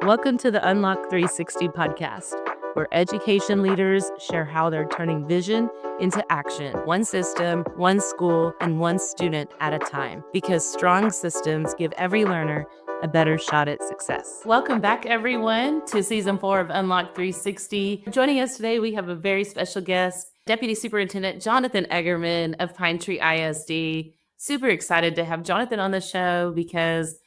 Welcome to the Unlock 360 podcast, where education leaders share how they're turning vision into action, one system, one school, and one student at a time, because strong systems give every learner a better shot at success. Welcome back, everyone, to Season 4 of Unlock 360. Joining us today, we have a very special guest, Deputy Superintendent Jonathan Eggerman of Pine Tree ISD. Super excited to have Jonathan on the show because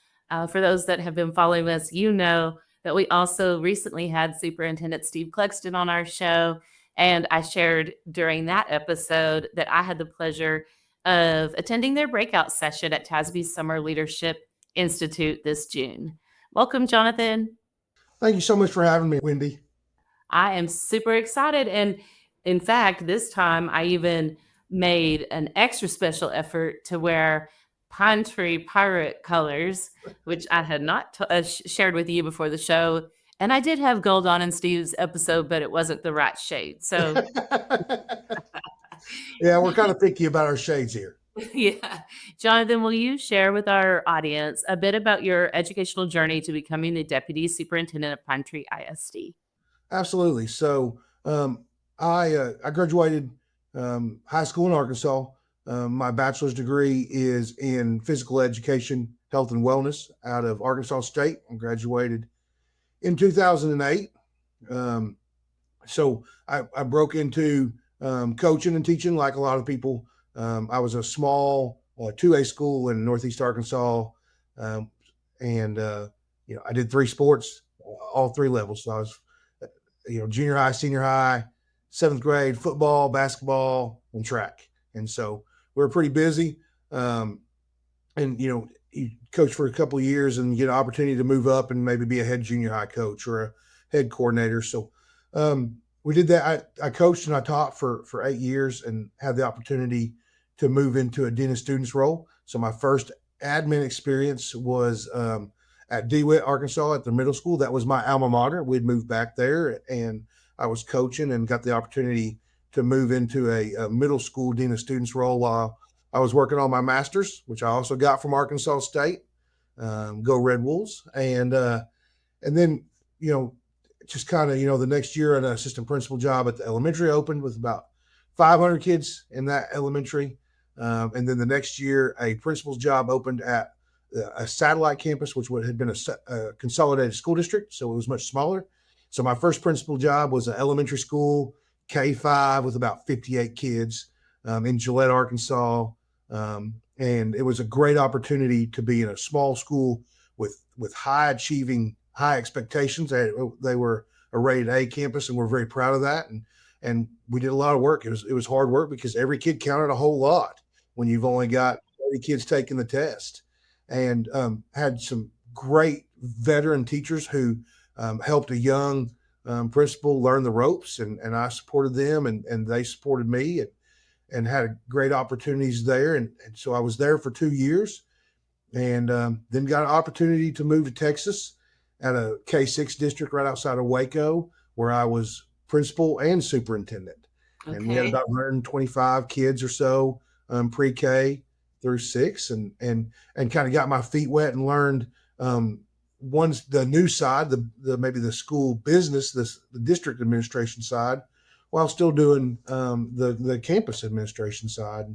for those that have been following us, you know that we also recently had Superintendent Steve Clugston on our show. And I shared during that episode that I had the pleasure of attending their breakout session at TASB's Summer Leadership Institute this June. Welcome, Jonathan. Thank you so much for having me, Wendy. I am super excited. And in fact, this time I even made an extra special effort to wear Pine Tree Pirate colors, which I had not shared with you before the show. And I did have gold on in Steve's episode, but it wasn't the right shade. So, Yeah, we're kind of picky about our shades here. yeah. Jonathan, will you share with our audience a bit about your educational journey to becoming the Deputy Superintendent of Pine Tree ISD? Absolutely. So I graduated high school in Arkansas. My bachelor's degree is in physical education, health and wellness out of Arkansas State. I graduated in 2008. So I broke into coaching and teaching like a lot of people. I was a small 2A school in Northeast Arkansas. And I did three sports, all three levels. So I was, junior high, senior high, seventh grade, football, basketball, and track. And so we were pretty busy. You coach for a couple of years and get an opportunity to move up and maybe be a head junior high coach or a head coordinator. So we did that. I coached and I taught for 8 years and had the opportunity to move into a dean of students role. So my first admin experience was at DeWitt, Arkansas, at the middle school. That was my alma mater. We'd moved back there, and I was coaching and got the opportunity to move into a middle school dean of students role while I was working on my master's, which I also got from Arkansas State. Go Red Wolves, and then just kind of the next year an assistant principal job at the elementary opened with about 500 kids in that elementary. And then the next year, a principal's job opened at a satellite campus, which had been a consolidated school district. So it was much smaller. So my first principal job was an elementary school, K-5, with about 58 kids in Gillette, Arkansas. And it was a great opportunity to be in a small school with high achieving, high expectations. They were a rated A campus, and we're very proud of that. And we did a lot of work. It was hard work because every kid counted a whole lot when you've only got 30 kids taking the test. And had some great veteran teachers who helped a young principal learn the ropes, and I supported them, and they supported me, and had great opportunities there. And so I was there for 2 years, and then got an opportunity to move to Texas at a K-6 district right outside of Waco, where I was principal and superintendent. Okay. And we had about 125 kids or so, pre-K through 6, and kind of got my feet wet and learned the new side, the maybe the school business, the district administration side, while still doing the campus administration side.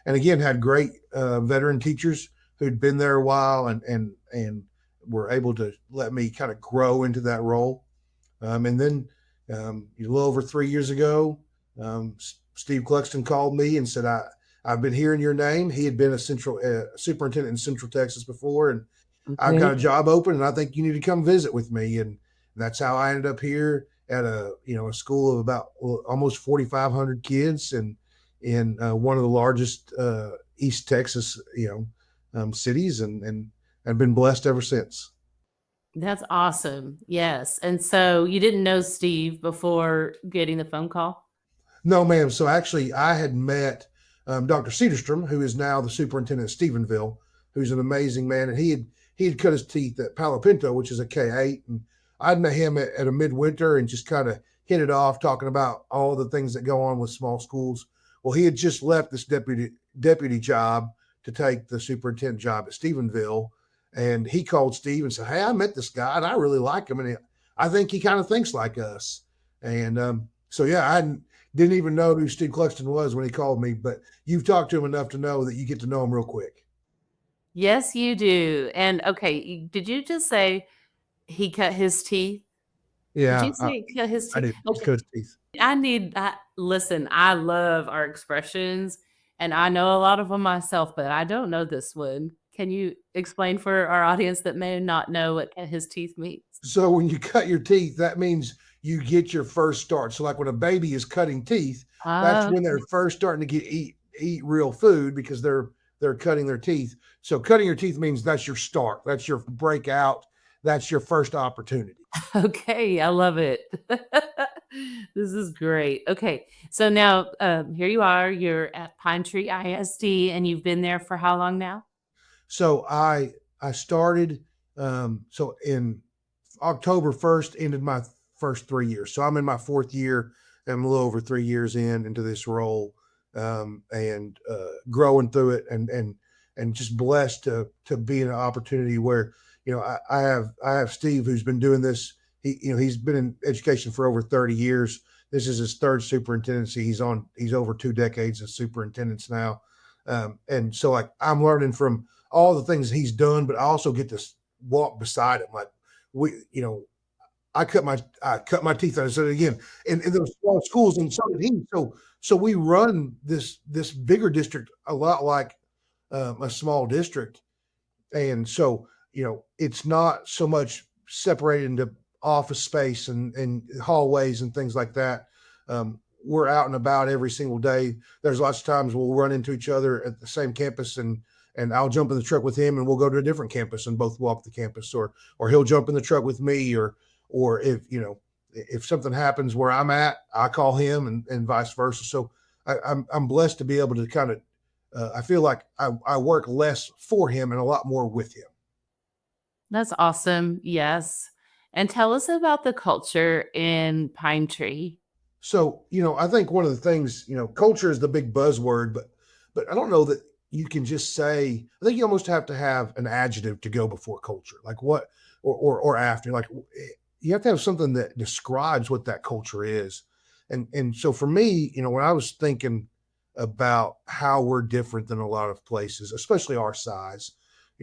And again, had great veteran teachers who'd been there a while and were able to let me kind of grow into that role. And then a little over 3 years ago, Steve Clugston called me and said, I've been hearing your name. He had been a superintendent in Central Texas before, and I've got a job open, and I think you need to come visit with me. And that's how I ended up here at a school of about almost 4,500 kids, and in one of the largest East Texas cities, and I've been blessed ever since. That's awesome. Yes. And so you didn't know Steve before getting the phone call? No, ma'am. So actually, I had met Dr. Cedarstrom, who is now the superintendent of Stephenville, who's an amazing man, and he had cut his teeth at Palo Pinto, which is a K-8, and I'd met him at a midwinter and just kind of hit it off, talking about all the things that go on with small schools. Well, he had just left this deputy job to take the superintendent job at Stephenville, And he called Steve and said, "Hey, I met this guy and I really like him. And I think he kind of thinks like us." And so, yeah, didn't even know who Steve Clugston was when he called me, but you've talked to him enough to know that you get to know him real quick. Yes, you do. And okay, did you just say he cut his teeth? Did Yeah, you say he cut his I teeth? did. Just Okay. cut his teeth. Listen, I love our expressions and I know a lot of them myself, but I don't know this one. Can you explain for our audience that may not know what cut his teeth means? So when you cut your teeth, that means you get your first start. So like when a baby is cutting teeth, that's Oh, when they're first starting to eat real food because they're cutting their teeth. So cutting your teeth means that's your start. That's your breakout. That's your first opportunity. okay, I love it. This is great. Okay, so now here you are. You're at Pine Tree ISD, and you've been there for how long now? So I started so in October 1st ended my first 3 years. So I'm in my fourth year. I'm a little over 3 years into this role, and growing through it, and just blessed to be in an opportunity where I have Steve who's been doing this. He's been in education for over 30 years. This is his third superintendency. He's over 2 decades as superintendents now, and so like I'm learning from all the things he's done, but I also get to walk beside him. Like we, I cut my teeth. I said it again in those small schools, and so did he. So we run this bigger district a lot like a small district, and so it's not so much separated into office space and hallways and things like that. We're out and about every single day. There's lots of times we'll run into each other at the same campus, and I'll jump in the truck with him and we'll go to a different campus and both walk the campus, or he'll jump in the truck with me, or if something happens where I'm at, I call him, and vice versa. So I'm blessed to be able to kind of I feel like I work less for him and a lot more with him. That's awesome. Yes. And tell us about the culture in Pine Tree. So, I think one of the things, culture is the big buzzword, but I don't know that you can just say. I think you almost have to have an adjective to go before culture, like what, or after. Like you have to have something that describes what that culture is. And so for me, when I was thinking about how we're different than a lot of places, especially our size,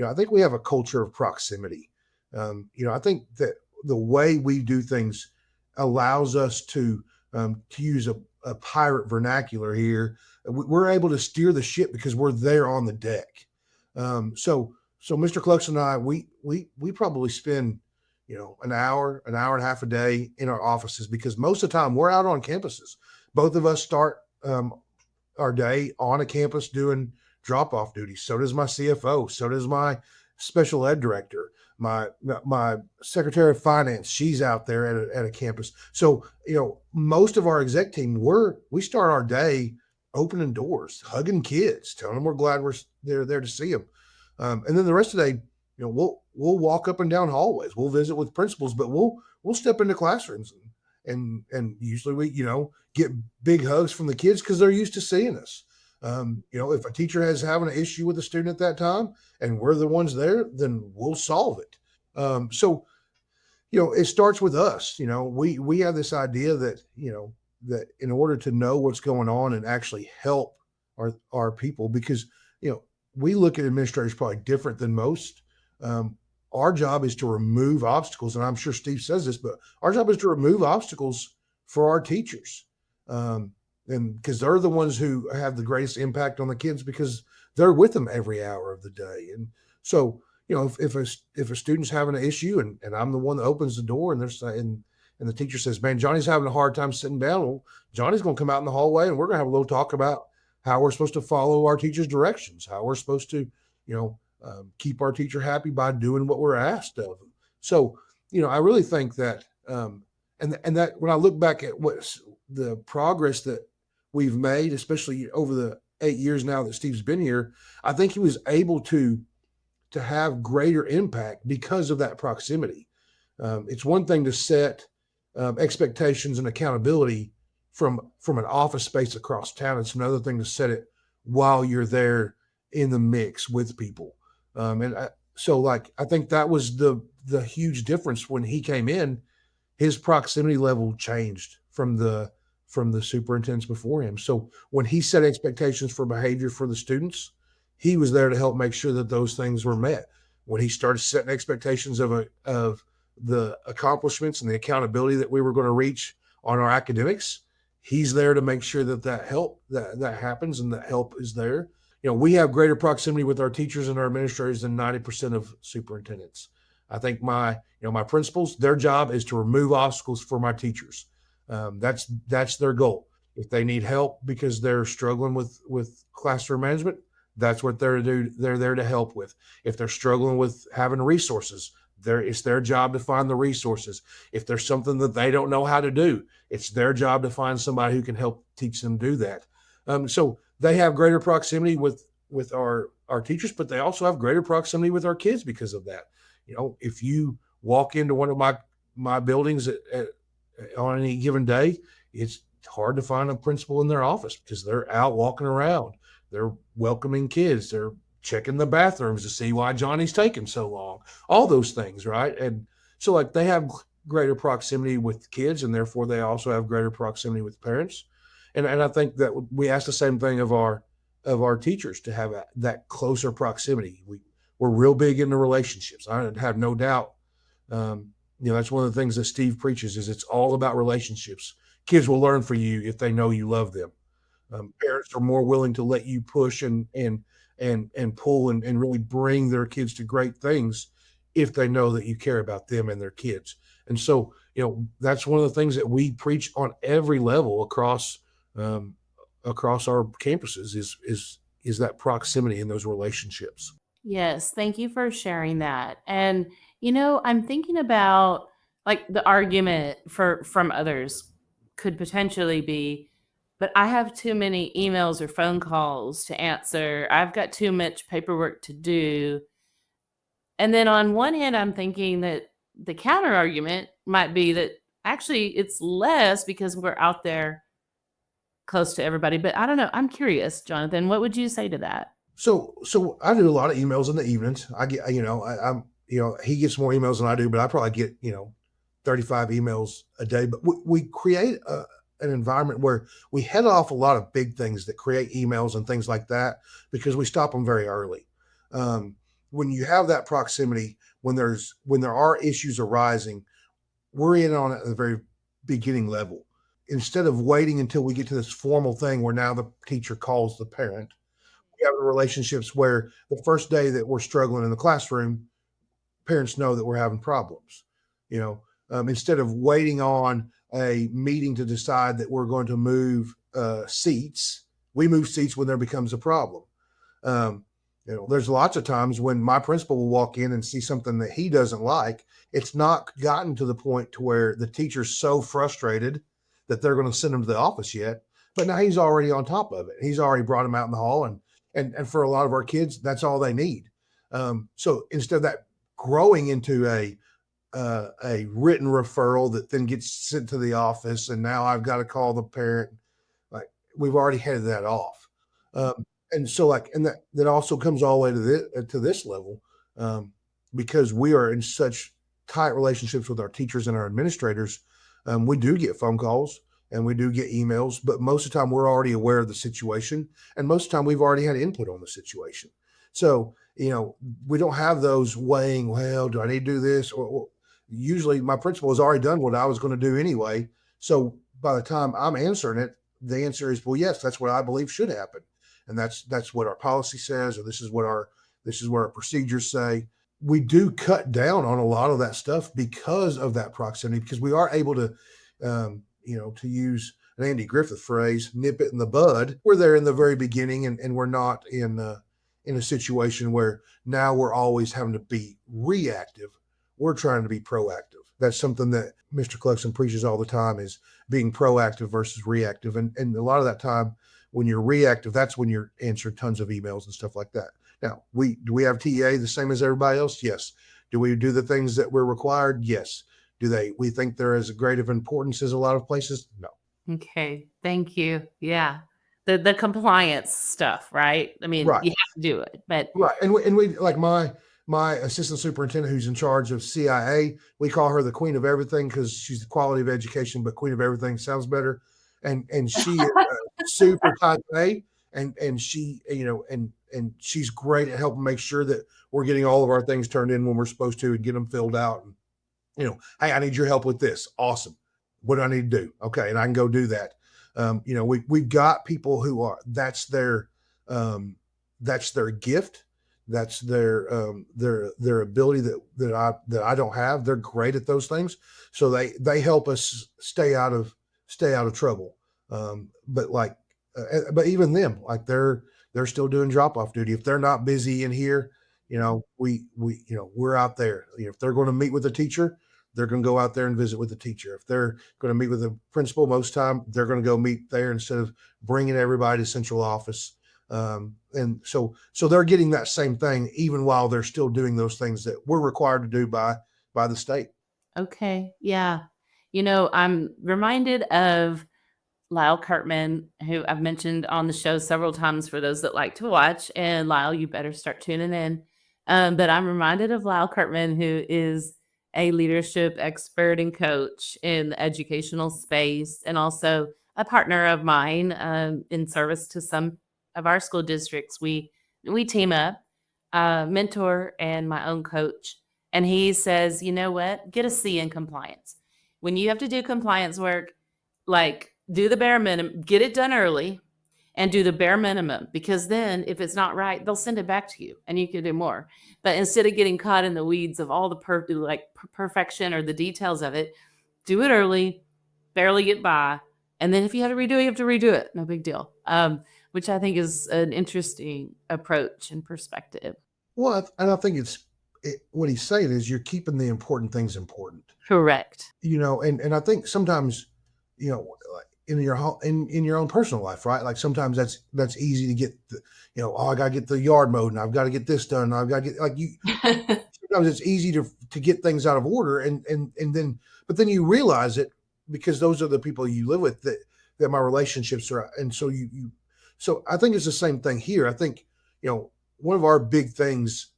I think we have a culture of proximity. I think that the way we do things allows us to use a pirate vernacular here, we're able to steer the ship because we're there on the deck. So Mr. Clugston and I, we probably spend, an hour and a half a day in our offices because most of the time we're out on campuses. Both of us start our day on a campus doing drop off duties. So does my CFO. So does my special ed director. My secretary of finance, she's out there at a campus. So most of our exec team, we start our day opening doors, hugging kids, telling them we're glad they're there to see them, and then the rest of the day, we'll walk up and down hallways, we'll visit with principals, but we'll step into classrooms, and usually we get big hugs from the kids because they're used to seeing us. If a teacher has having an issue with a student at that time and we're the ones there, then we'll solve it. So it starts with us. We have this idea that in order to know what's going on and actually help our people, because we look at administrators probably different than most. Our job is to remove obstacles, and I'm sure Steve says this, but our job is to remove obstacles for our teachers. And because they're the ones who have the greatest impact on the kids because they're with them every hour of the day. And so, if a student's having an issue and I'm the one that opens the door and they're saying, and the teacher says, "Man, Johnny's having a hard time sitting down," well, Johnny's going to come out in the hallway and we're going to have a little talk about how we're supposed to follow our teacher's directions, how we're supposed to, keep our teacher happy by doing what we're asked of them. So, I really think that, and that when I look back at what's the progress that we've made, especially over the 8 years now that Steve's been here, I think he was able to have greater impact because of that proximity. It's one thing to set expectations and accountability from an office space across town. It's another thing to set it while you're there in the mix with people. And So like I think that was the huge difference when he came in. His proximity level changed from the superintendents before him. So when he set expectations for behavior for the students, he was there to help make sure that those things were met. When he started setting expectations of the accomplishments and the accountability that we were going to reach on our academics, he's there to make sure that that happens and that help is there. We have greater proximity with our teachers and our administrators than 90% of superintendents. I think my principals, their job is to remove obstacles for my teachers. That's their goal. If they need help because they're struggling with classroom management, that's what they're to do. They're there to help with. If they're struggling with having resources, it's their job to find the resources. If there's something that they don't know how to do, it's their job to find somebody who can help teach them do that. So they have greater proximity with our teachers, but they also have greater proximity with our kids because of that. If you walk into one of my buildings on any given day, it's hard to find a principal in their office because they're out walking around. They're welcoming kids. They're checking the bathrooms to see why Johnny's taking so long. All those things, right? And so, like, they have greater proximity with kids, and therefore they also have greater proximity with parents. And I think that we ask the same thing of our teachers to have that closer proximity. We're real big into relationships. I have no doubt. That's one of the things that Steve preaches is it's all about relationships. Kids will learn for you if they know you love them. Parents are more willing to let you push and pull and really bring their kids to great things if they know that you care about them and their kids. And so, that's one of the things that we preach on every level um, across our campuses is that proximity and those relationships. Yes, thank you for sharing that. And I'm thinking about like the argument for from others could potentially be, but I have too many emails or phone calls to answer. I've got too much paperwork to do. And then on one hand, I'm thinking that the counter argument might be that actually it's less because we're out there close to everybody. But I don't know. I'm curious, Jonathan, what would you say to that? So I do a lot of emails in the evenings. I get, I'm, he gets more emails than I do, but I probably get, 35 emails a day. But we create an environment where we head off a lot of big things that create emails and things like that because we stop them very early. Um, when you have that proximity, when there are issues arising, we're in on it at the very beginning level. Instead of waiting until we get to this formal thing where now the teacher calls the parent, we have relationships where the first day that we're struggling in the classroom, parents know that we're having problems. Instead of waiting on a meeting to decide that we're going to move seats, we move seats when there becomes a problem. Um, there's lots of times when my principal will walk in and see something that he doesn't like. It's not gotten to the point to where the teacher's so frustrated that they're going to send him to the office yet. But now he's already on top of it. He's already brought him out in the hall, and for a lot of our kids, that's all they need. So instead of that growing into a written referral that then gets sent to the office, and now I've got to call the parent. Like we've already headed that off, and so and that also comes all the way to this level, because we are in such tight relationships with our teachers and our administrators. We do get phone calls and we do get emails, but most of the time we're already aware of the situation, and most of the time we've already had input on the situation. So we don't have those weighing. Well, do I need to do this? Or usually my principal has already done what I was going to do anyway. So by the time I'm answering it, the answer is, well, yes, that's what I believe should happen, and that's what our policy says, or this is what our procedures say. We do cut down on a lot of that stuff because of that proximity, because we are able to, to use an Andy Griffith phrase, nip it in the bud. We're there in the very beginning, and we're not in a situation where now we're always having to be reactive. We're trying to be proactive. That's something that Mr. Clugston preaches all the time, is being proactive versus reactive. And a lot of that time when you're reactive, that's when you're answering tons of emails and stuff like that. Now, do we have TEA the same as everybody else? Yes. Do we do the things that we're required? Yes. We think they're as great of importance as a lot of places? No. Okay, thank you. Yeah. The compliance stuff, right? I mean, Right. you have to do it, but Right. And we like my assistant superintendent who's in charge of CIA. We call her the queen of everything because she's the quality of education, but queen of everything sounds better. And she is super type A, and she, and she's great at helping make sure that we're getting all of our things turned in when we're supposed to and get them filled out. And hey, I need your help with this. Awesome. What do I need to do? Okay, and I can go do that. We've got people who are um, that's their gift, that's their ability that I don't have. They're great at those things, so they help us stay out of trouble. But even them, like they're still doing drop off duty if they're not busy in here. We're out there. If they're going to meet with a teacher, they're going to go out there and visit with the teacher. If they're going to meet with the principal, most time they're going to go meet there instead of bringing everybody to central office. And so they're getting that same thing even while they're still doing those things that we're required to do by the state. Okay. Yeah. I'm reminded of Lyle Cartman, who I've mentioned on the show several times for those that like to watch. And Lyle, you better start tuning in. But I'm reminded of Lyle Cartman, who is a leadership expert and coach in the educational space, and also a partner of mine in service to some of our school districts. We team up, mentor and my own coach. And he says, you know what? Get a C in compliance. When you have to do compliance work, like do the bare minimum, get it done early and do the bare minimum, because then if it's not right, they'll send it back to you and you can do more. But instead of getting caught in the weeds of all the perfection or the details of it, do it early, barely get by. And then if you have to redo it, you have to redo it. No big deal. Which I think is an interesting approach and perspective. Well, and I think what he's saying is you're keeping the important things important. Correct. And I think sometimes, like in your own personal life, right? Like sometimes that's easy to get I gotta get the yard mowed and I've got to get this done. I've got to get like you. Sometimes it's easy to get things out of order, but then you realize it because those are the people you live with that my relationships are, and so I think it's the same thing here. I think one of our big things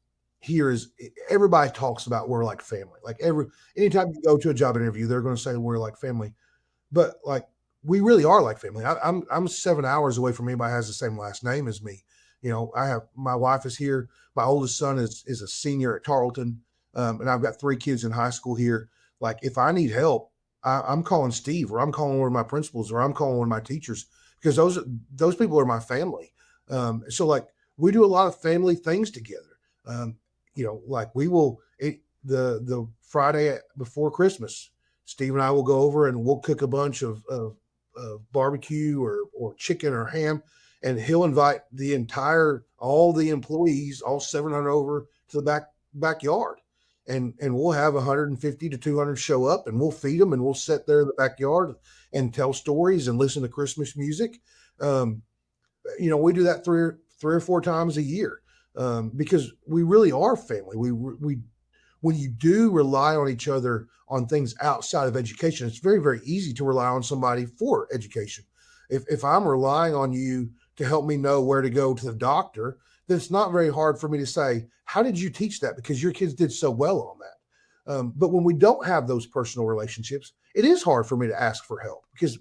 here is everybody talks about we're like family. Like anytime you go to a job interview, they're going to say we're like family, but like we really are like family. I'm 7 hours away from anybody who has the same last name as me. I have my wife is here. My oldest son is a senior at Tarleton, and I've got 3 kids in high school here. Like if I need help, I'm calling Steve, or I'm calling one of my principals, or I'm calling one of my teachers, because those people are my family. So like we do a lot of family things together. Like we will the Friday before Christmas, Steve and I will go over and we'll cook a bunch of barbecue or chicken or ham, and he'll invite all the employees, all 700 over to the backyard, and we'll have 150 to 200 show up, and we'll feed them, and we'll sit there in the backyard and tell stories and listen to Christmas music. We do that three or four times a year, because we really are family. We when you do rely on each other on things outside of education, it's very, very easy to rely on somebody for education. If I'm relying on you to help me know where to go to the doctor, then it's not very hard for me to say, how did you teach that? Because your kids did so well on that. But when we don't have those personal relationships, it is hard for me to ask for help because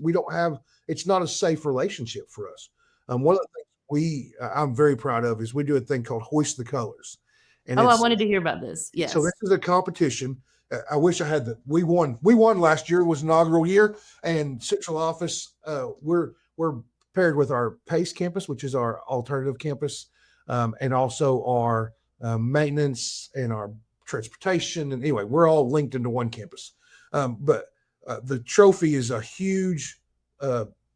it's not a safe relationship for us. One of the things I'm very proud of is we do a thing called Hoist the Colors. And Oh, I it's wanted to hear about this. so this Yes. is a competition. I wish I had we won last year. It was inaugural year, and central office. We're paired with our PACE campus, which is our alternative campus, and also our maintenance and our transportation. And anyway, we're all linked into one campus. But the trophy is a huge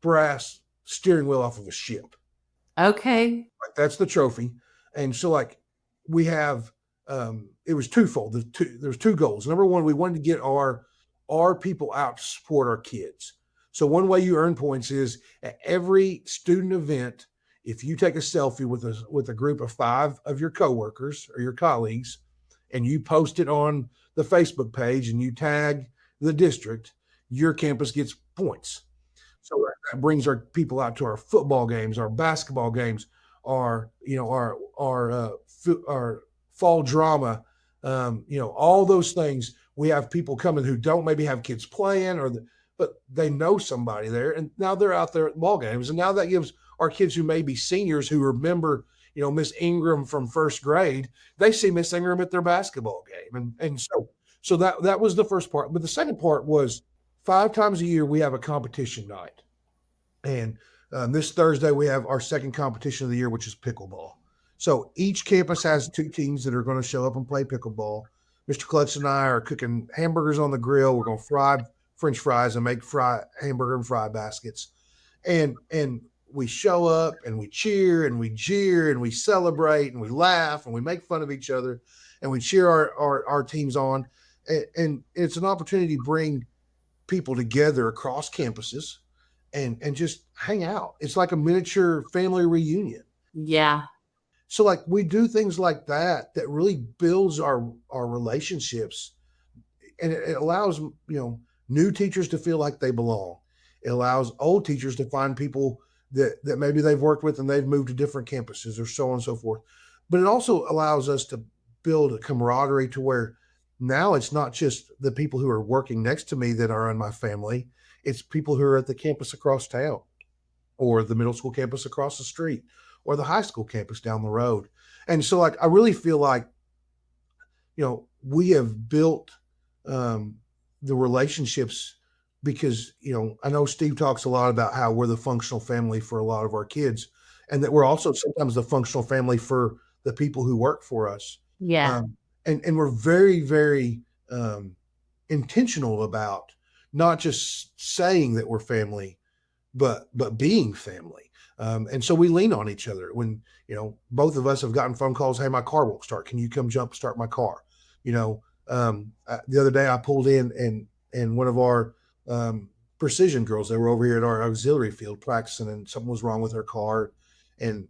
brass steering wheel off of a ship. Okay. Like that's the trophy. And so like we have it was twofold. There's two goals. Number one, we wanted to get our people out to support our kids. So one way you earn points is at every student event, if you take a selfie with a group of 5 of your coworkers or your colleagues, and you post it on the Facebook page and you tag the district, your campus gets points. So that brings our people out to our football games, our basketball games, our fall drama, all those things. We have people coming who don't maybe have kids playing but they know somebody there, and now they're out there at ball games, and now that gives our kids who may be seniors who remember, Miss Ingram from first grade, they see Miss Ingram at their basketball game, and so that was the first part. But the second part was 5 times a year we have a competition night, and this Thursday we have our second competition of the year, which is pickleball. So each campus has 2 teams that are going to show up and play pickleball. Mr. Clugston and I are cooking hamburgers on the grill. We're going to fry French fries and make hamburger and fry baskets. And we show up and we cheer and we jeer and we celebrate and we laugh and we make fun of each other and we cheer our teams on. And it's an opportunity to bring people together across campuses and just hang out. It's like a miniature family reunion. Yeah. So like we do things like that really builds our relationships, and it allows new teachers to feel like they belong. It allows old teachers to find people that maybe they've worked with and they've moved to different campuses or so on and so forth. But it also allows us to build a camaraderie to where now it's not just the people who are working next to me that are in my family. It's people who are at the campus across town, or the middle school campus across the street, or the high school campus down the road. And so like I really feel like we have built the relationships because I know Steve talks a lot about how we're the functional family for a lot of our kids, and that we're also sometimes the functional family for the people who work for us. Yeah. And we're very, very intentional about not just saying that we're family, but being family. And so we lean on each other when both of us have gotten phone calls. Hey, my car won't start. Can you come jump start my car? The other day I pulled in and one of our precision girls, they were over here at our auxiliary field practicing, and something was wrong with her car, and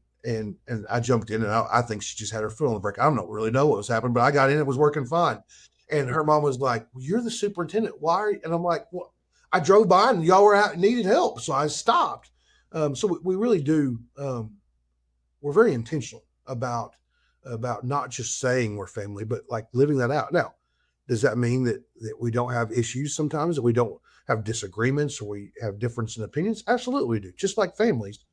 I jumped in, and I think she just had her foot on the brake. I don't really know what was happening, but I got in, it was working fine. And her mom was like, well, "You're the superintendent. Why are you?" And I'm like, "Well, I drove by and y'all were out and needed help, so I stopped." So we really do. We're very intentional about not just saying we're family, but like living that out. Now, does that mean that we don't have issues sometimes, that we don't have disagreements, or we have difference in opinions? Absolutely, we do. Just like families,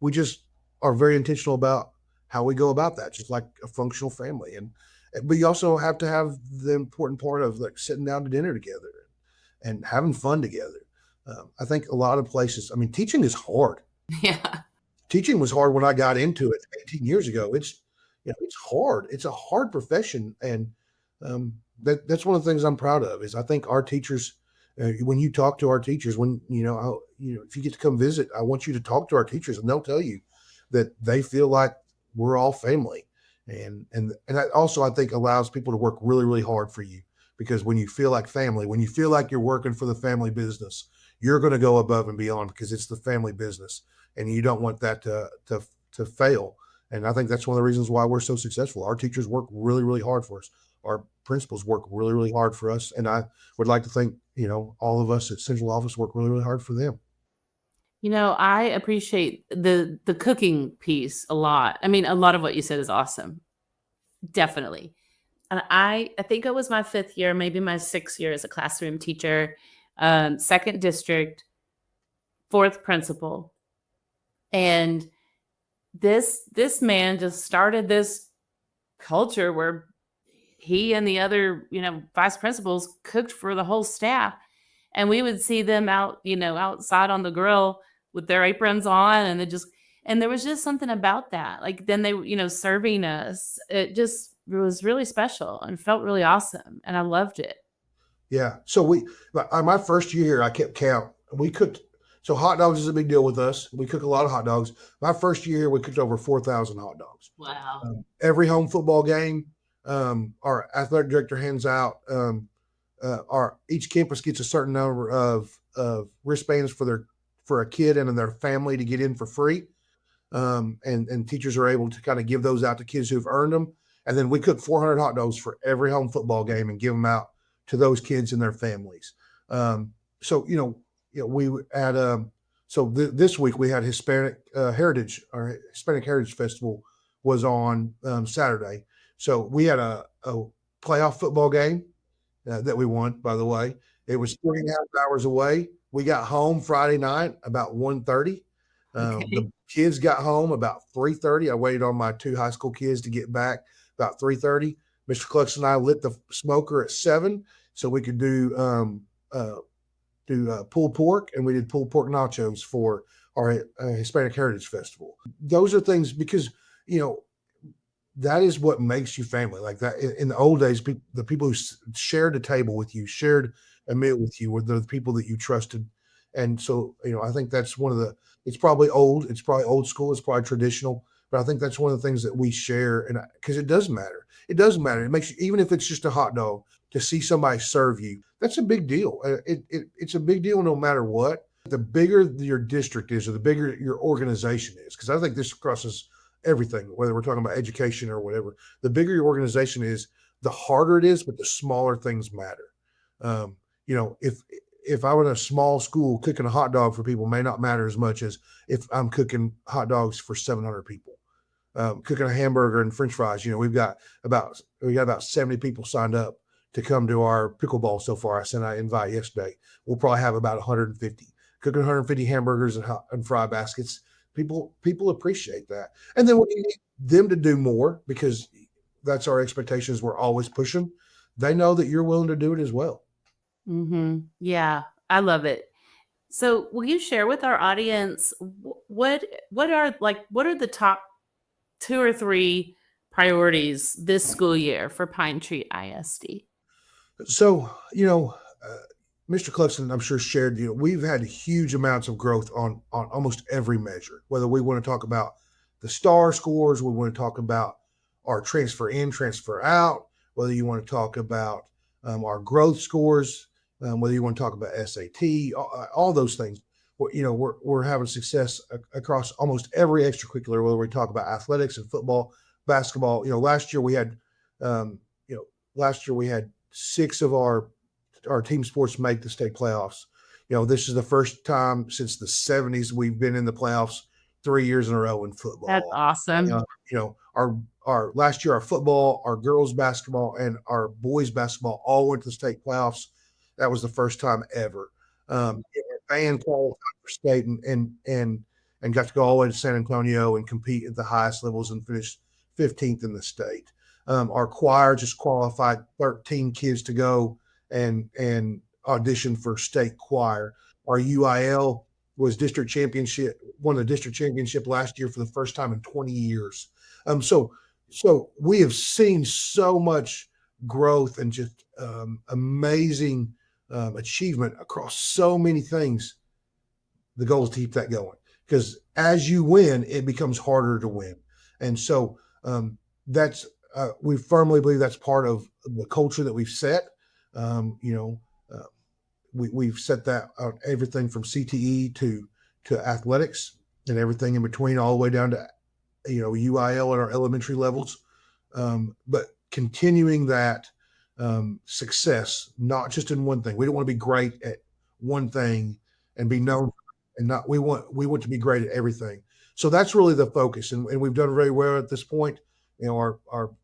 we just are very intentional about how we go about that, just like a functional family. But you also have to have the important part of like sitting down to dinner together and having fun together. I think a lot of places. I mean, teaching is hard. Yeah. Teaching was hard when I got into it 18 years ago. It's hard. It's a hard profession, and that's one of the things I'm proud of. Is I think our teachers, when you talk to our teachers, when if you get to come visit, I want you to talk to our teachers, and they'll tell you that they feel like we're all family, and that also I think allows people to work really really hard for you, because when you feel like family, when you feel like you're working for the family business, you're going to go above and beyond because it's the family business, and you don't want that to fail. And I think that's one of the reasons why we're so successful. Our teachers work really, really hard for us. Our principals work really, really hard for us. And I would like to think, all of us at central office work really, really hard for them. I appreciate the cooking piece a lot. I mean, a lot of what you said is awesome. Definitely. And I think it was my 5th year, maybe my 6th year as a classroom teacher, 2nd district, 4th principal. And this man just started this culture where he and the other, vice principals cooked for the whole staff. And we would see them out, outside on the grill with their aprons on, and there was just something about that. Like then they, serving us. It was really special and felt really awesome. And I loved it. Yeah. So my first year, I kept count. We cooked. So hot dogs is a big deal with us. We cook a lot of hot dogs. My first year, we cooked over 4,000 hot dogs. Wow. Every home football game, our athletic director hands out. Each campus gets a certain number of wristbands for a kid and their family to get in for free. And teachers are able to kind of give those out to kids who've earned them. And then we cook 400 hot dogs for every home football game and give them out to those kids and their families. So we had this week we had Hispanic Heritage. Our Hispanic Heritage Festival was on Saturday. So we had a playoff football game that we won, by the way. It was 3.5 hours away. We got home Friday night about 1:30. Okay. The kids got home about 3:30. I waited on my two high school kids to get back about 3:30. Mr. Clugston and I lit the smoker at 7 so we could uh, do pulled pork, and we did pulled pork nachos for our Hispanic Heritage Festival. Those are things because, you know, that is what makes you family. Like that in the old days, the people who shared a table with you, shared a meal with you, were the people that you trusted. And so, I think that's one of the. It's probably old. It's probably old school. It's probably traditional. But I think that's one of the things that we share, and because it does matter. It does matter. It makes you, even if it's just a hot dog, to see somebody serve you. That's a big deal. It's a big deal no matter what. The bigger your district is, or the bigger your organization is, because I think this crosses everything, whether we're talking about education or whatever. The bigger your organization is, the harder it is, but the smaller things matter. Um, if I were in a small school, cooking a hot dog for people may not matter as much as if I'm cooking hot dogs for 700 people. Cooking a hamburger and French fries. We got about 70 people signed up to come to our pickleball so far. I sent out an invite yesterday. We'll probably have about 150. Cooking 150 hamburgers and fry baskets. People appreciate that. And then when you need them to do more, because that's our expectations, we're always pushing. They know that you're willing to do it as well. Yeah, I love it. So, will you share with our audience what are the top 2 or 3 priorities this school year for Pine Tree ISD? So, Mr. Clugston, I'm sure shared, we've had huge amounts of growth on almost every measure, whether we want to talk about the star scores, we want to talk about our transfer in, transfer out, whether you want to talk about our growth scores, whether you want to talk about SAT, all those things. We're having success across almost every extracurricular, whether we talk about athletics and football, basketball. Um, last year we had 6 of our team sports make the state playoffs. This is the first time since the 70s we've been in the playoffs 3 years in a row in That's football. awesome. Our last year, our football, our girls basketball, and our boys basketball all went to the state playoffs. That was the first time ever. Our band qualified for state and got to go all the way to San Antonio and compete at the highest levels and finish 15th in the state. Our choir just qualified 13 kids to go and audition for state choir. Our UIL was district championship, won the district championship last year for the first time in 20 years. So we have seen so much growth and just amazing achievement across so many things. The goal is to keep that going, because as you win, it becomes harder to win, and so that's we firmly believe that's part of the culture that we've set. Um, you know, uh, we've set that out, everything from CTE to athletics and everything in between, all the way down to UIL at our elementary levels. But continuing that success, not just in one thing. We don't want to be great at one thing and be known, and not we want to be great at everything. So that's really the focus, and we've done very well at this point. Our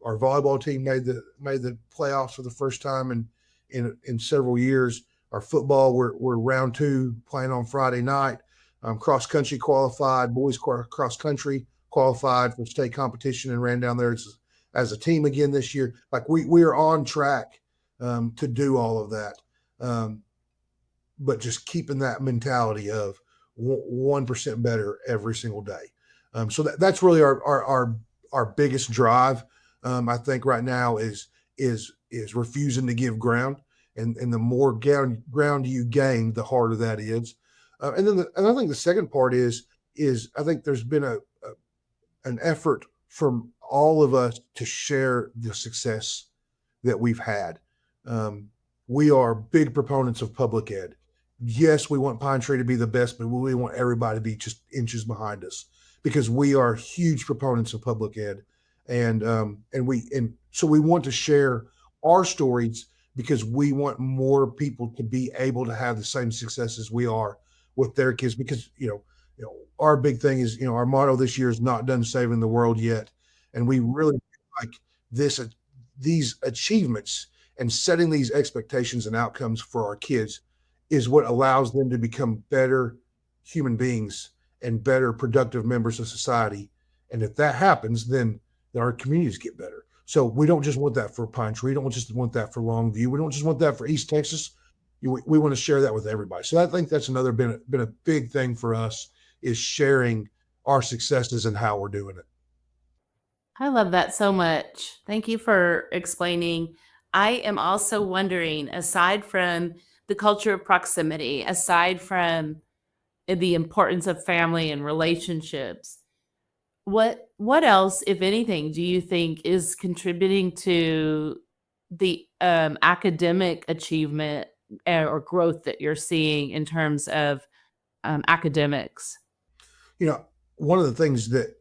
volleyball team made the playoffs for the first time in several years. Our football, we're round 2 playing on Friday night. Cross country qualified, boys cross country qualified for state competition and ran down there as a team again this year. Like we are on track to do all of that, but just keeping that mentality of 1% better every single day. So that's really our biggest drive. I think right now is refusing to give ground, and the more ground you gain, the harder that is. And I think the second part is I think there's been an effort from all of us to share the success that we've had. Um, we are big proponents of public ed. Yes, we want Pine Tree to be the best, but we want everybody to be just inches behind us, because we are huge proponents of public ed, and so we want to share our stories, because we want more people to be able to have the same success as we are with their kids. Because our big thing is, our motto this year is not done saving the world yet, and we really feel like this these achievements and setting these expectations and outcomes for our kids is what allows them to become better human beings and better productive members of society. And if that happens, then our communities get better. So we don't just want that for Pine Tree. We don't just want that for Longview. We don't just want that for East Texas. We want to share that with everybody. So I think that's another been a big thing for us, is sharing our successes and how we're doing it. I love that so much. Thank you for explaining. I am also wondering, aside from the culture of proximity, aside from the importance of family and relationships, what else, if anything, do you think is contributing to the academic achievement or growth that you're seeing in terms of academics? You know, one of the things that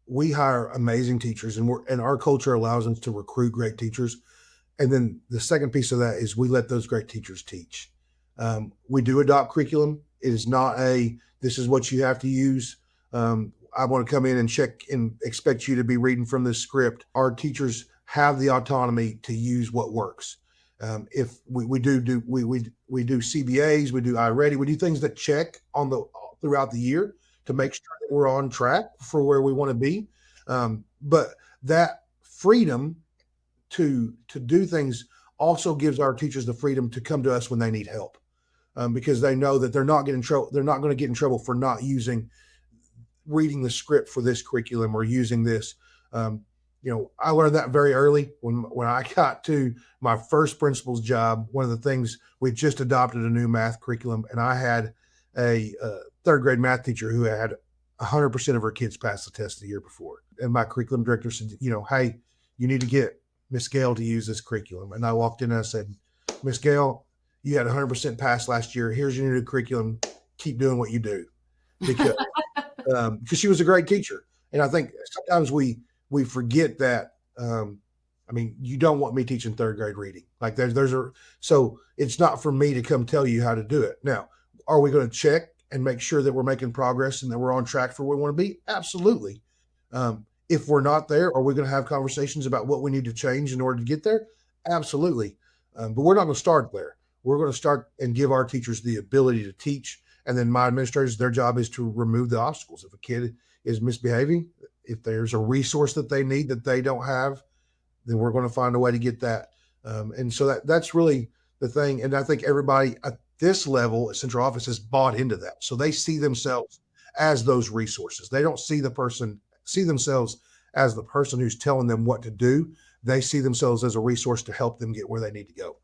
we hire amazing teachers, and our culture allows us to recruit great teachers. And then the second piece of that is we let those great teachers teach. We do adopt curriculum. It is not this is what you have to use. I want to come in and check and expect you to be reading from this script. Our teachers have the autonomy to use what works. If we do CBAs, we do iReady, we do things that check throughout the year to make sure that we're on track for where we want to be. But that freedom to do things also gives our teachers the freedom to come to us when they need help, because they know that they're not going to get in trouble for not reading the script for this curriculum or using this. I learned that very early when I got to my first principal's job. One of the things, we just adopted a new math curriculum, and I had a third grade math teacher who had 100% of her kids pass the test the year before. And my curriculum director said, hey, you need to get Miss Gale to use this curriculum. And I walked in and I said, Miss Gale, you had 100% pass last year. Here's your new curriculum. Keep doing what you do. Because she was a great teacher. And I think sometimes we forget that. You don't want me teaching third grade reading. Like so it's not for me to come tell you how to do it. Now, are we going to check and make sure that we're making progress and that we're on track for where we want to be? Absolutely. If we're not there, are we going to have conversations about what we need to change in order to get there? Absolutely. But we're not going to start there. We're going to start and give our teachers the ability to teach. And then my administrators, their job is to remove the obstacles. If a kid is misbehaving, if there's a resource that they need that they don't have, then we're going to find a way to get that. And so that's really the thing. And I think everybody at this level at central office has bought into that. So they see themselves as those resources. They don't see themselves as the person who's telling them what to do. They see themselves as a resource to help them get where they need to go.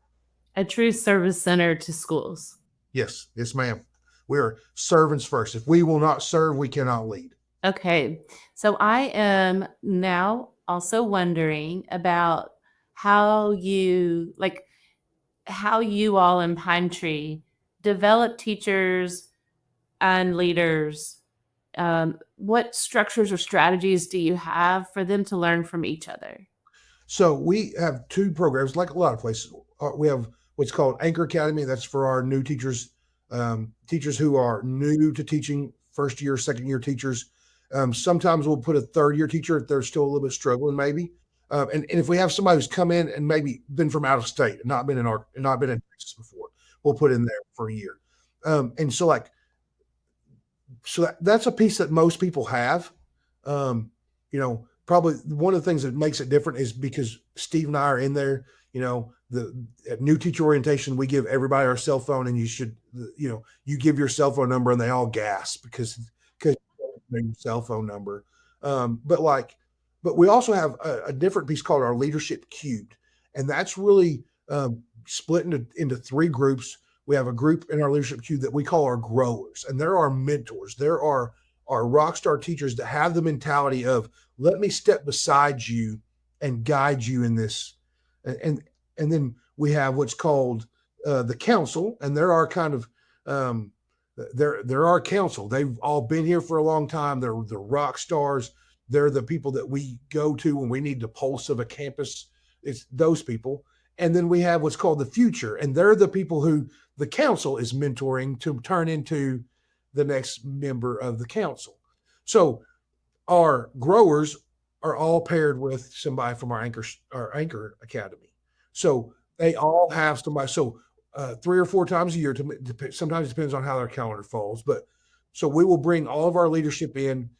A true service center to schools. Yes, ma'am. We're servants first. If we will not serve, we cannot lead. Okay. So I am now also wondering about how you all in Pine Tree develop teachers and leaders. What structures or strategies do you have for them to learn from each other? So we have two programs, like a lot of places. We have what's called Anchor Academy. That's for our new teachers, teachers who are new to teaching, first year, second year teachers. Sometimes we'll put a third year teacher if they're still a little bit struggling, maybe. And if we have somebody who's come in and maybe been from out of state and not been in Texas before, we'll put in there for a year. And so that's a piece that most people have. Probably one of the things that makes it different is because Steve and I are in there. At new teacher orientation, we give everybody our cell phone, and you give your cell phone number and they all gasp because your cell phone number. But we also have a different piece called our Leadership Cubed, and that's really split into three groups. We have a group in our Leadership Cube that we call our growers, and they're our mentors. There are our rock star teachers that have the mentality of, let me step beside you and guide you in this. And then we have what's called the council, and they're our kind of they're our council. They've all been here for a long time. They're the rock stars. They're the people that we go to when we need the pulse of a campus. It's those people. And then we have what's called the future, and they're the people who the council is mentoring to turn into the next member of the council. So our growers are all paired with somebody from our anchor academy. So they all have somebody. So 3 or 4 times a year, sometimes it depends on how their calendar falls. But so we will bring all of our leadership in,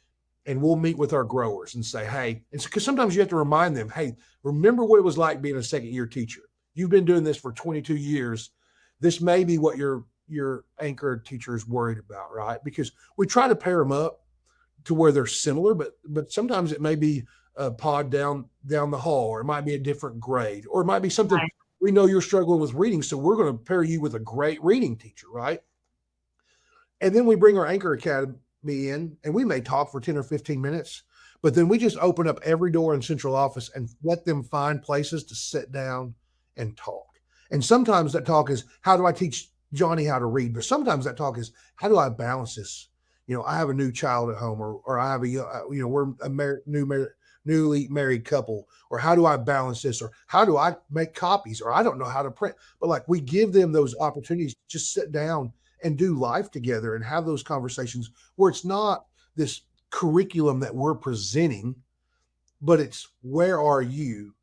and we'll meet with our growers and say, hey, it's because sometimes you have to remind them, hey, remember what it was like being a second year teacher. You've been doing this for 22 years. This may be what your anchor teacher is worried about, right? Because we try to pair them up to where they're similar, but sometimes it may be a pod down the hall, or it might be a different grade, or it might be something we know you're struggling with reading, so we're going to pair you with a great reading teacher, right? And then we bring our anchor academy in, and we may talk for 10 or 15 minutes, but then we just open up every door in central office and let them find places to sit down and talk. And sometimes that talk is, how do I teach Johnny how to read? But sometimes that talk is, how do I balance this? I have a new child at home, or I have we're a newly married couple, or how do I balance this? Or how do I make copies? Or I don't know how to print. But like, we give them those opportunities to just sit down and do life together and have those conversations where it's not this curriculum that we're presenting, but it's, where are you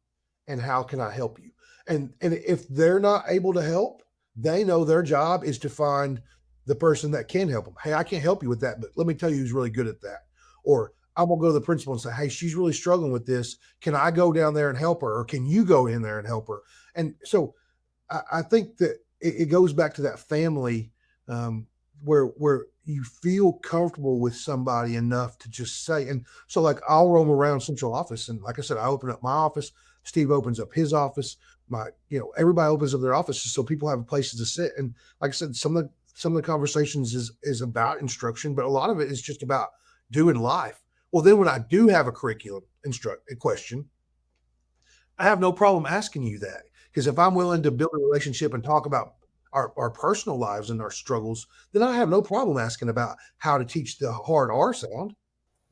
and how can I help you? And if they're not able to help, they know their job is to find the person that can help them. Hey, I can't help you with that, but let me tell you who's really good at that. Or I'm gonna go to the principal and say, hey, she's really struggling with this. Can I go down there and help her? Or can you go in there and help her? And so I think that it goes back to that family, where you feel comfortable with somebody enough to just say. And so, like, I'll roam around central office, and like I said, I open up my office. Steve opens up his office. Everybody opens up their offices so people have places to sit. And like I said, some of the conversations is about instruction, but a lot of it is just about doing life. Well, then when I do have a curriculum question, I have no problem asking you that, because if I'm willing to build a relationship and talk about our personal lives and our struggles, then I have no problem asking about how to teach the hard R sound.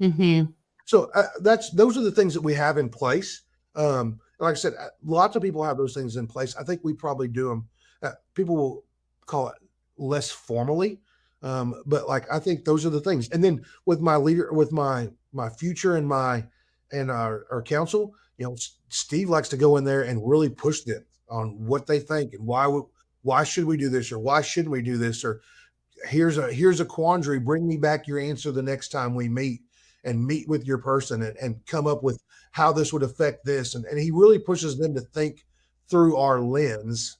Mm-hmm. So those are the things that we have in place. Like I said, lots of people have those things in place. I think we probably do them. People will call it less formally, but like, I think those are the things. And then with my leader, with my future and our council, Steve likes to go in there and really push them on what they think and why should we do this, or why shouldn't we do this, or here's a quandary. Bring me back your answer the next time we meet, and meet with your person and come up with how this would affect this. And he really pushes them to think through our lens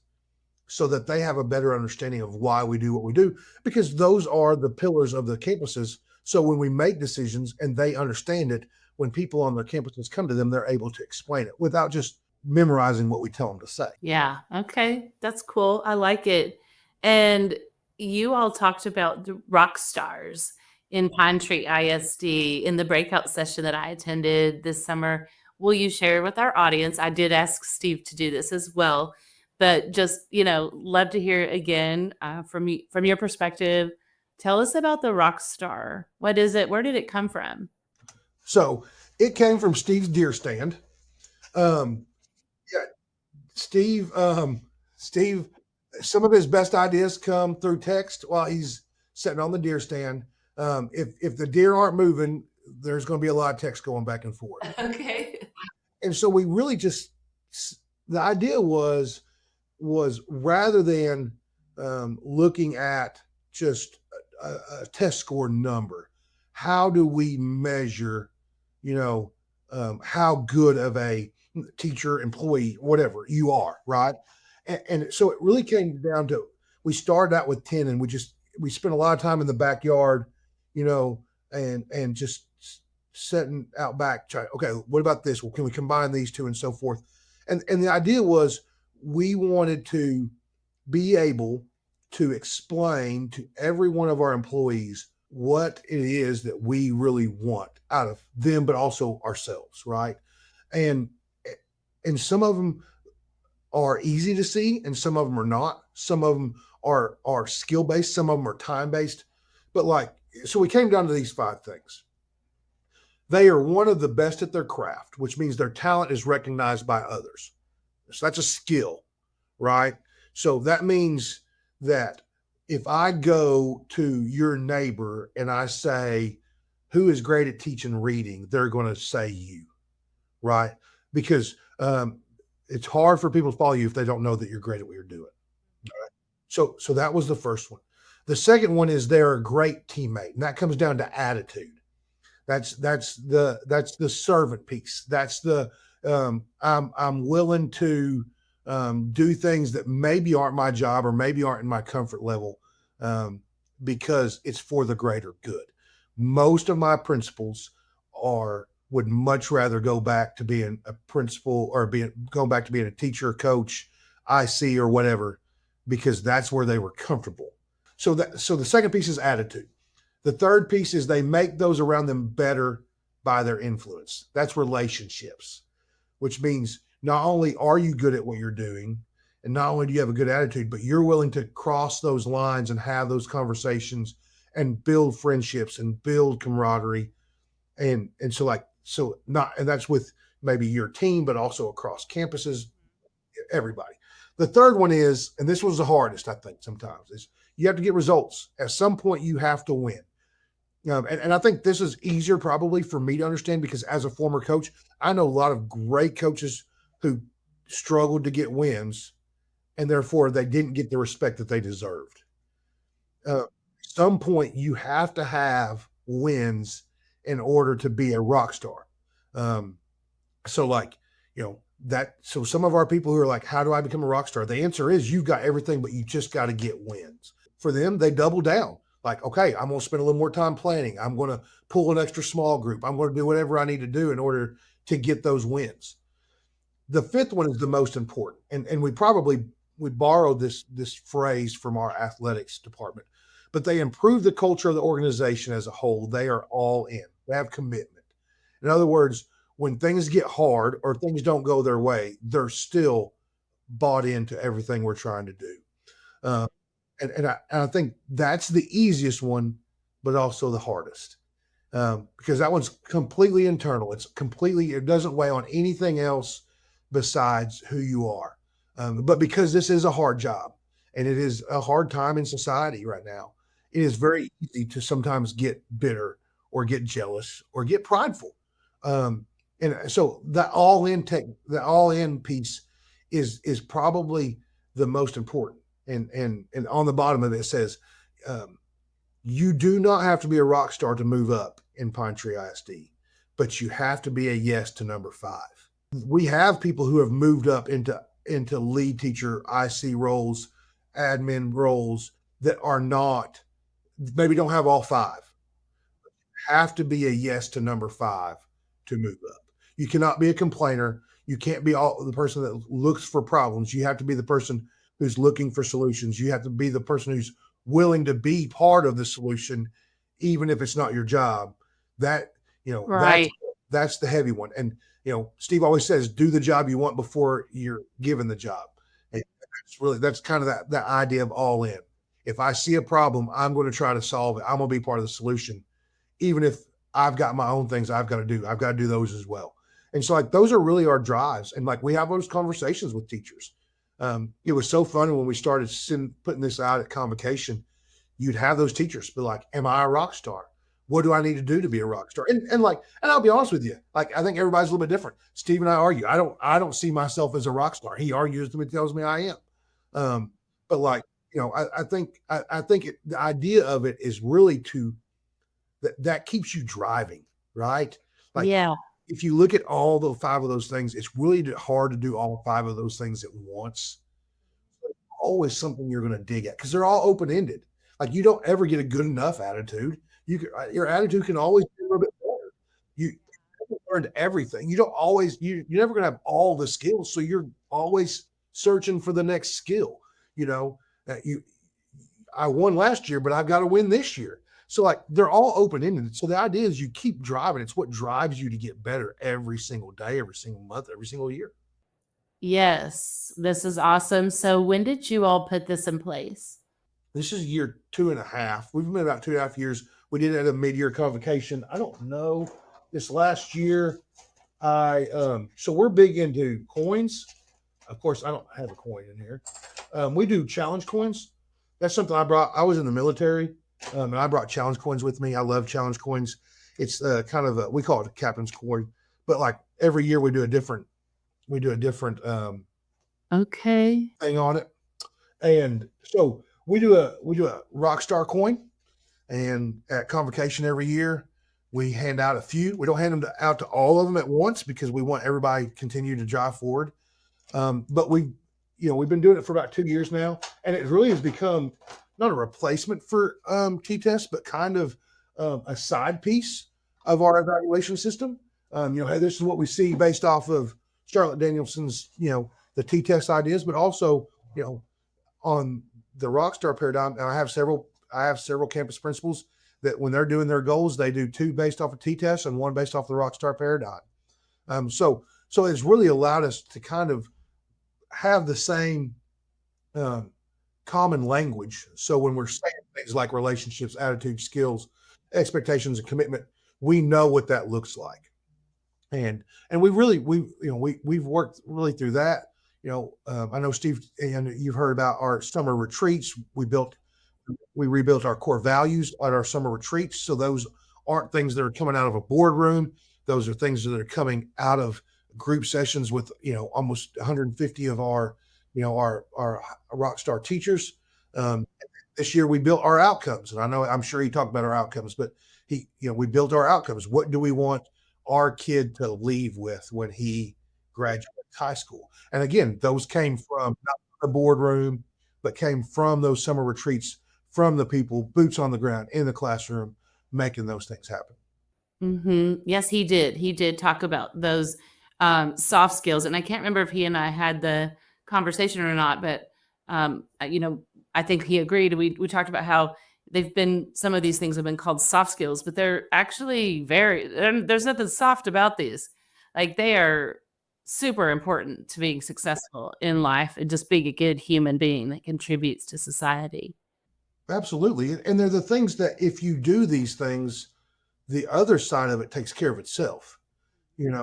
so that they have a better understanding of why we do what we do, because those are the pillars of the campuses. So when we make decisions and they understand it, when people on their campuses come to them, they're able to explain it without just memorizing what we tell them to say. Yeah. Okay. That's cool. I like it. And you all talked about the rock stars in Pine Tree ISD in the breakout session that I attended this summer. Will you share with our audience? I did ask Steve to do this as well, but just, love to hear again from your perspective. Tell us about the rock star. What is it? Where did it come from? So it came from Steve's deer stand. Um, yeah, Steve, some of his best ideas come through text while he's sitting on the deer stand. If the deer aren't moving, there's going to be a lot of text going back and forth. Okay. And so we really just, the idea was rather than looking at just a test score number, how do we measure, how good of a teacher, employee, whatever you are, right? And so it really came down to, we started out with 10, and we spent a lot of time in the backyard, and just setting out back, trying, okay, what about this? Well, can we combine these two, and so forth? And the idea was, we wanted to be able to explain to every one of our employees what it is that we really want out of them, but also ourselves, right? And some of them are easy to see, and some of them are not. Some of them are skill based, some of them are time based. But so we came down to these 5 things. They are one of the best at their craft, which means their talent is recognized by others. So that's a skill, right? So that means that if I go to your neighbor and I say, who is great at teaching reading, they're going to say you. right? Because it's hard for people to follow you if they don't know that you're great at what you're doing. Right? So that was the first one. The second one is they're a great teammate, and that comes down to attitude. That's the servant piece. That's the I'm willing to do things that maybe aren't my job or maybe aren't in my comfort level, um, because it's for the greater good. Most of my principals are would much rather go back to being a principal or going back to being a teacher, coach, IC, or whatever, because that's where they were comfortable. So the second piece is attitude. The third piece is they make those around them better by their influence. That's relationships, which means not only are you good at what you're doing, and not only do you have a good attitude, but you're willing to cross those lines and have those conversations and build friendships and build camaraderie. And so not, and that's with maybe your team, but also across campuses, everybody. The third one is, and this was the hardest, I think, sometimes, is you have to get results. At some point, you have to win. And I think this is easier probably for me to understand because as a former coach, I know a lot of great coaches who struggled to get wins and therefore they didn't get the respect that they deserved. Some point you have to have wins in order to be a rock star. Um, so like, so some of our people who are like, how do I become a rock star? The answer is you've got everything, but you just got to get wins. For them, they double down. Like, okay, I'm going to spend a little more time planning. I'm going to pull an extra small group. I'm going to do whatever I need to do in order to get those wins. The fifth one is the most important. And we borrowed this phrase from our athletics department, but they improve the culture of the organization as a whole. They are all in. They have commitment. In other words, when things get hard or things don't go their way, they're still bought into everything we're trying to do. Uh, and I think that's the easiest one, but also the hardest, because that one's completely internal. It doesn't weigh on anything else besides who you are. But because this is a hard job and it is a hard time in society right now, it is very easy to sometimes get bitter or get jealous or get prideful. And so the all in piece is probably the most important. And on the bottom of it says, um, you do not have to be a rock star to move up in Pine Tree ISD, but you have to be a yes to number 5. We have people who have moved up into lead teacher, IC roles, admin roles that are not, maybe don't have all 5. Have to be a yes to number 5 to move up. You cannot be a complainer. You can't be the person that looks for problems. You have to be the person who's looking for solutions. You have to be the person who's willing to be part of the solution, even if it's not your job. That Right. that's the heavy one. And Steve always says, do the job you want before you're given the job. And that's kind of that idea of all in. If I see a problem, I'm going to try to solve it. I'm going to be part of the solution, even if I've got my own things I've got to do. I've got to do those as well. And so like those are really our drives. And like we have those conversations with teachers. It was so fun when we started putting this out at convocation. You'd have those teachers be like, am I a rock star? What do I need to do to be a rock star? And I'll be honest with you. Like, I think everybody's a little bit different. Steve and I argue. I don't see myself as a rock star. He argues to me, tells me I am. But like, I think the idea of it is really that keeps you driving, right? Like Yeah. if you look at all the 5 of those things, it's really hard to do all 5 of those things at once. Always something you're going to dig at because they're all open ended. Like you don't ever get a good enough attitude. Your attitude can always be a little bit better. You learned everything. You don't always you're never going to have all the skills, so you're always searching for the next skill. You know, you I won last year, but I've got to win this year. So like they're all open ended. So the idea is you keep driving. It's what drives you to get better every single day, every single month, every single year. Yes. This is awesome. So when did you all put this in place? This is year 2.5. We've been about 2.5 years. We did it at a mid-year convocation. I don't know. This last year, so we're big into coins. Of course, I don't have a coin in here. We do challenge coins. That's something I brought. I was in the military, and I brought challenge coins with me. I love challenge coins. It's kind of we call it a captain's coin, but like every year we do a different Okay. thing on it. And so we do a rock star coin, and at convocation every year we hand out a few. We don't hand them out to all of them at once because we want everybody to continue to drive forward. But we've been doing it for about 2 years now, and it really has become not a replacement for T-test, but kind of a side piece of our evaluation system. Hey, this is what we see based off of Charlotte Danielson's, the T-test ideas, but also, on the Rockstar paradigm. And I have several campus principals that when they're doing their goals, they do two based off of T-test and one based off the Rockstar paradigm. So it's really allowed us to kind of have the same um, common language. So when we're saying things like relationships, attitude, skills, expectations, and commitment, we know what that looks like. And we've worked really through that. I know Steve, and you've heard about our summer retreats. We rebuilt our core values at our summer retreats. So those aren't things that are coming out of a boardroom. Those are things that are coming out of group sessions with, almost 150 of our rock star teachers. Um, this year we built our outcomes, and I'm sure he talked about our outcomes, but we built our outcomes. What do we want our kid to leave with when he graduates high school? And again, those came from not the boardroom, but came from those summer retreats, from the people, boots on the ground in the classroom, making those things happen. Yes, he did. He did talk about those soft skills, and I can't remember if he and I had the conversation or not, but I think he agreed. We talked about how some of these things have been called soft skills, but they're actually there's nothing soft about these. Like they are super important to being successful in life and just being a good human being that contributes to society. Absolutely. And they're the things that if you do these things, the other side of it takes care of itself. They're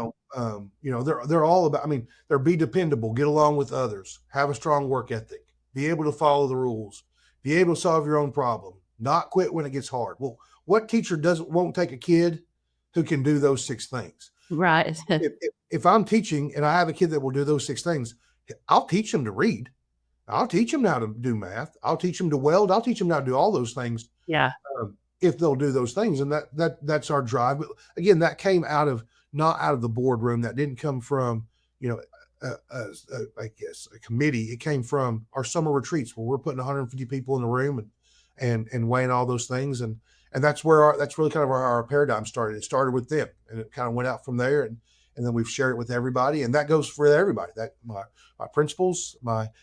all about, I mean, they're be dependable, get along with others, have a strong work ethic, be able to follow the rules, be able to solve your own problem, not quit when it gets hard. Well, what teacher won't take a kid who can do those six things? Right. If I'm teaching and I have a kid that will do those six things, I'll teach them to read. I'll teach them how to do math. I'll teach them to weld. I'll teach them how to do all those things, Yeah. if they'll do those things. And that's our drive. But again, that came not out of the boardroom. That didn't come from, I guess a committee. It came from our summer retreats where we're putting 150 people in the room and weighing all those things. And that's really kind of where our paradigm started. It started with them and it kind of went out from there. And then we've shared it with everybody. And that goes for everybody. That my principals,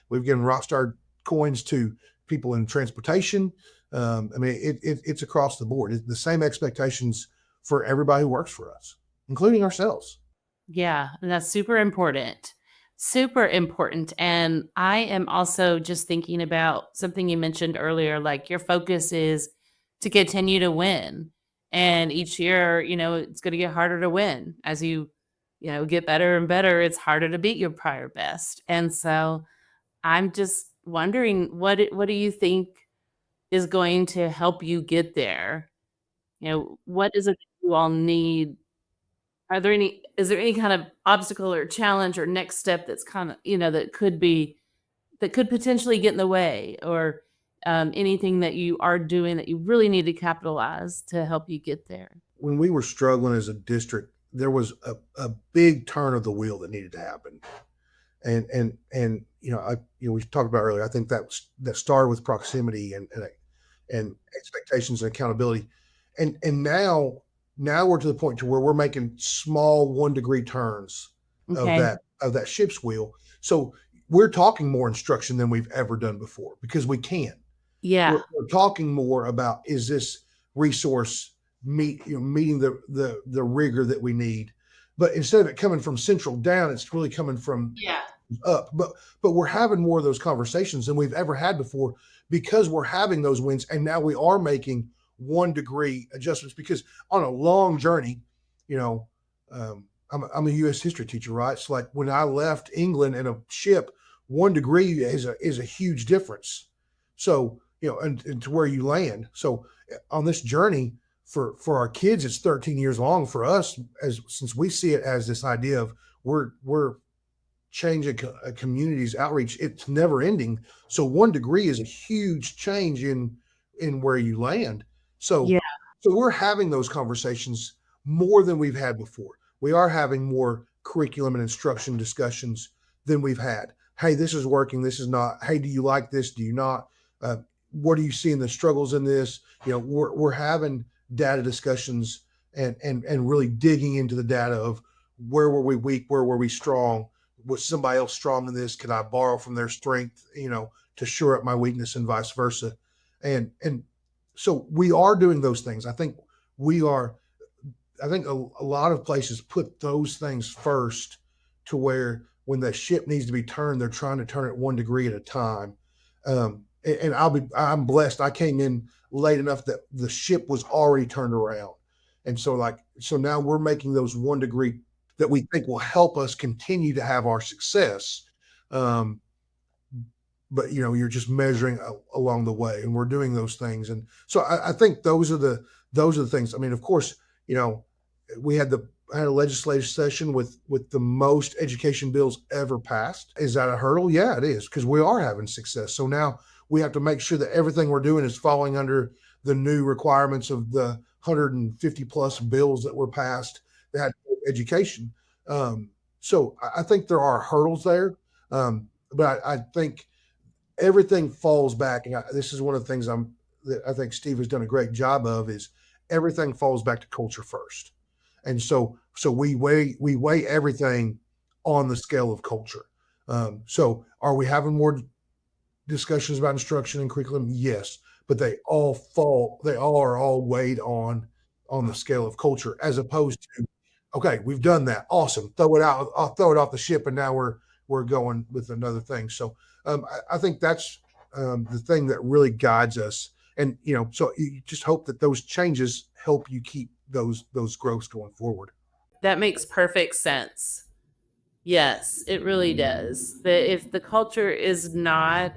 we've given Rockstar coins to people in transportation. It's across the board. It's the same expectations for everybody who works for us, including ourselves. Yeah, and that's super important. Super important. And I am also just thinking about something you mentioned earlier, like your focus is to continue to win. And each year, it's going to get harder to win as you get better and better. It's harder to beat your prior best. And so I'm just wondering what do you think is going to help you get there? What is it that you all need? Is there any kind of obstacle or challenge or next step that's kinda that could potentially get in the way or, anything that you are doing that you really need to capitalize to help you get there? When we were struggling as a district, there was a big turn of the wheel that needed to happen. And we talked about earlier. I think that started with proximity and expectations and accountability, and now we're to the point to where we're making small 1 degree turns of Okay. that ship's wheel. So we're talking more instruction than we've ever done before because we can. Yeah. We're talking more about, is this resource meeting the rigor that we need, but instead of it coming from central down, it's really coming from Yeah. up. But we're having more of those conversations than we've ever had before because we're having those wins, and now we are making 1 degree adjustments because on a long journey, you know, I'm a U.S. history teacher, right? So like when I left England in a ship, 1 degree is a huge difference. So and to where you land. So on this journey for our kids, it's 13 years long. For us, as since we see it as this idea of we're changing a community's outreach, it's never ending. So 1 degree is a huge change in where you land. So Yeah. so we're having those conversations more than we've had before. We are having more curriculum and instruction discussions than we've had. Hey, this is working. This is not. Hey, do you like this? Do you not? Uh, what are you seeing the struggles in this? We're having data discussions and really digging into the data of where were we weak, where were we strong, was somebody else strong in this? Could I borrow from their strength, to shore up my weakness and vice versa? And so we are doing those things. We are, I think a lot of places put those things first to where when the ship needs to be turned, they're trying to turn it 1 degree at a time. And I'm blessed. I came in late enough that the ship was already turned around. And so now we're making those 1 degree that we think will help us continue to have our success. Um, but you're just measuring along the way, and we're doing those things. And so I think those are the things. I mean, of course, we had a legislative session with the most education bills ever passed. Is that a hurdle? Yeah, it is, because we are having success. So now we have to make sure that everything we're doing is falling under the new requirements of the 150 plus bills that were passed that had education. So I think there are hurdles there, but I think everything falls back, and this is one of the things that I think Steve has done a great job of, is everything falls back to culture first. And so we weigh everything on the scale of culture. So are we having more discussions about instruction and curriculum? Yes, but they all are all weighed on the scale of culture, as opposed to, okay, we've done that, awesome, throw it out, I'll throw it off the ship, and now we're going with another thing. So I think that's the thing that really guides us. And so you just hope that those changes help you keep those growths going forward. That makes perfect sense. Yes, it really does. If the culture is not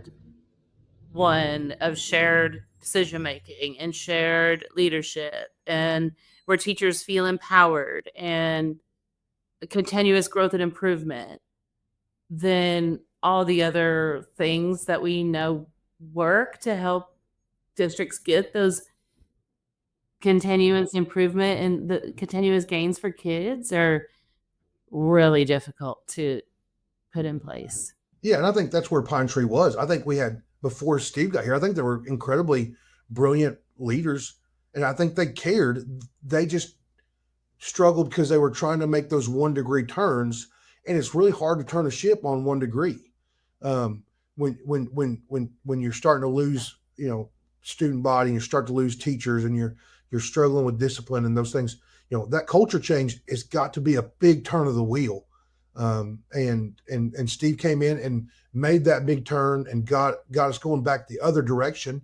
one of shared decision making and shared leadership, and where teachers feel empowered and continuous growth and improvement, then all the other things that we know work to help districts get those continuous improvement and the continuous gains for kids are really difficult to put in place. Yeah, and I think that's where Pine Tree was. I think we had, before Steve got here, I think there were incredibly brilliant leaders, and I think they cared. They just struggled because they were trying to make those 1 degree turns, and it's really hard to turn a ship on 1 degree. Um, when you're starting to lose, student body, and you start to lose teachers, and you're struggling with discipline and those things, that culture change has got to be a big turn of the wheel. And Steve came in and made that big turn and got us going back the other direction.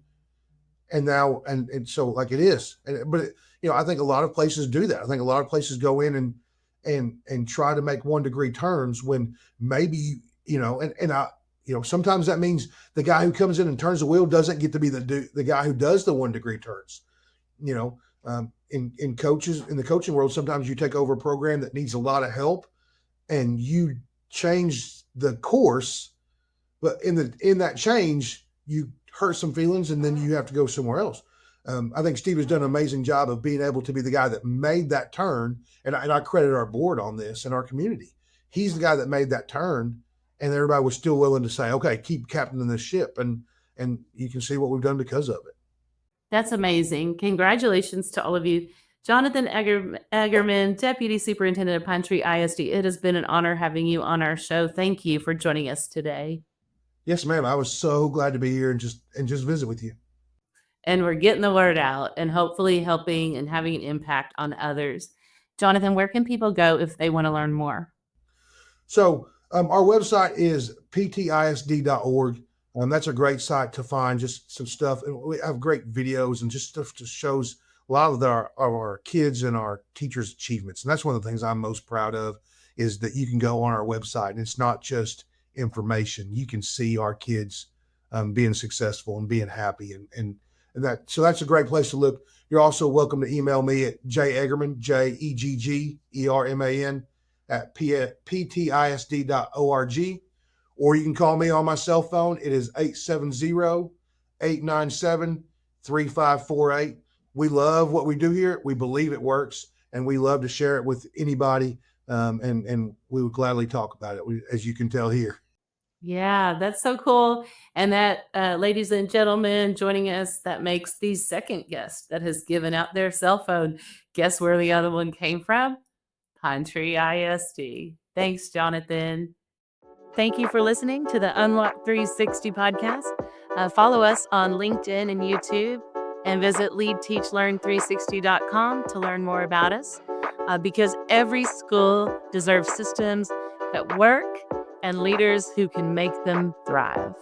And now, and so, like, it is, but I think a lot of places do that. I think a lot of places go in and try to make 1 degree turns when maybe, and I, sometimes that means the guy who comes in and turns the wheel doesn't get to be the guy who does the 1 degree turns. In the coaching world, sometimes you take over a program that needs a lot of help and you change the course, but in that change, you hurt some feelings, and then you have to go somewhere else. I think Steve has done an amazing job of being able to be the guy that made that turn, and I credit our board on this and our community. He's the guy that made that turn, and everybody was still willing to say, "Okay, keep captaining this ship," and you can see what we've done because of it. That's amazing. Congratulations to all of you. Jonathan Eggerman, Deputy Superintendent of Pine Tree ISD. It has been an honor having you on our show. Thank you for joining us today. Yes, ma'am. I was so glad to be here and just visit with you. And we're getting the word out and hopefully helping and having an impact on others. Jonathan, where can people go if they want to learn more? So our website is ptisd.org. That's a great site to find just some stuff. And we have great videos and just stuff that shows a lot of our kids and our teachers' achievements. And that's one of the things I'm most proud of, is that you can go on our website and it's not just information. You can see our kids being successful and being happy. And So that's a great place to look. You're also welcome to email me at Eggerman, Jegggerman, at ptisd.org, or you can call me on my cell phone. It is 870-897-3548. We love what we do here. We believe it works, and we love to share it with anybody. And we would gladly talk about it, as you can tell here. Yeah, that's so cool. And that, ladies and gentlemen, joining us, that makes the second guest that has given out their cell phone. Guess where the other one came from? Pine Tree ISD. Thanks, Jonathan. Thank you for listening to the Unlock 360 podcast. Follow us on LinkedIn and YouTube, and visit leadteachlearn360.com to learn more about us, because every school deserves systems that work and leaders who can make them thrive.